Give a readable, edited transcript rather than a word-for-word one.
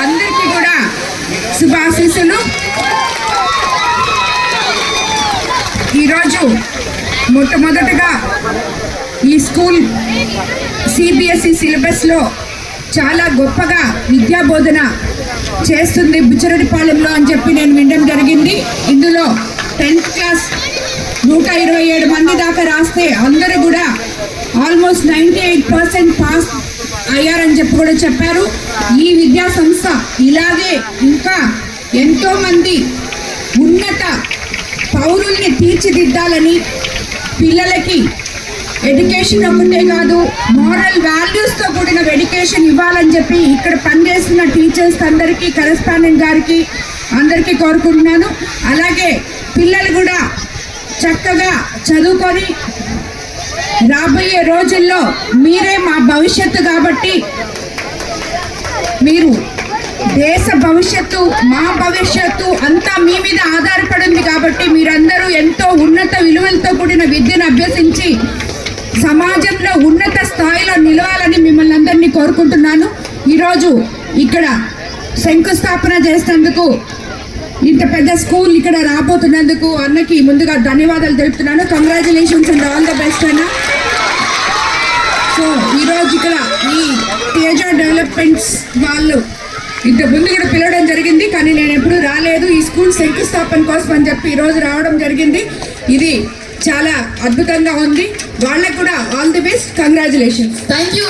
అందరికీ కూడా శుభాశీస్సులు. ఈరోజు మొట్టమొదటగా ఈ స్కూల్ సిబిఎస్ఈ సిలబస్లో చాలా గొప్పగా విద్యాబోధన చేస్తుంది బుచ్చిరెడ్డిపాలెంలో అని చెప్పి నేను వినడం జరిగింది. ఇందులో 10th క్లాస్ 127 మంది దాకా రాస్తే అందరూ కూడా ఆల్మోస్ట్ 98% పాస్ అయ్యారని చెప్పి కూడా చెప్పారు. ఈ విద్యా సంస్థ ఇలాగే ఇంకా ఎంతో మంది ఉన్నత పౌరుల్ని తీర్చిదిద్దాలని, పిల్లలకి ఎడ్యుకేషన్ ఒకటే కాదు మోరల్ వాల్యూస్తో కూడిన ఎడ్యుకేషన్ ఇవ్వాలని చెప్పి ఇక్కడ పనిచేస్తున్న టీచర్స్ అందరికీ, కరెస్పాండెంట్ గారికి అందరికీ కోరుకుంటున్నాను. అలాగే పిల్లలు కూడా చక్కగా చదువుకొని రాబోయే రోజుల్లో మీరే మా భవిష్యత్తు కాబట్టి, మీరు దేశ భవిష్యత్తు, మా భవిష్యత్తు అంతా మీ మీద ఆధారపడింది కాబట్టి మీరందరూ ఎంతో ఉన్నత విలువలతో కూడిన విద్యను అభ్యసించి సమాజంలో ఉన్నత స్థాయిలో నిలవాలని మిమ్మల్ని అందరినీ కోరుకుంటున్నాను. ఈరోజు ఇక్కడ శంకుస్థాపన చేసినందుకు, ఇంత పెద్ద స్కూల్ ఇక్కడ రాబోతున్నందుకు అన్నకి ముందుగా ధన్యవాదాలు తెలుపుతున్నాను. Congratulations and all the best అన్న. సో ఈరోజు ఇక్కడ ఈ తేజ డెవలప్మెంట్స్ వాళ్ళు ఇంత ముందు కూడా పిలవడం జరిగింది, కానీ నేను ఎప్పుడు రాలేదు. ఈ స్కూల్ శంకుస్థాపన కోసం అని చెప్పి ఈరోజు రావడం జరిగింది. ఇది చాలా అద్భుతంగా ఉంది. వాళ్ళకు కూడా all the best, congratulations. Thank you.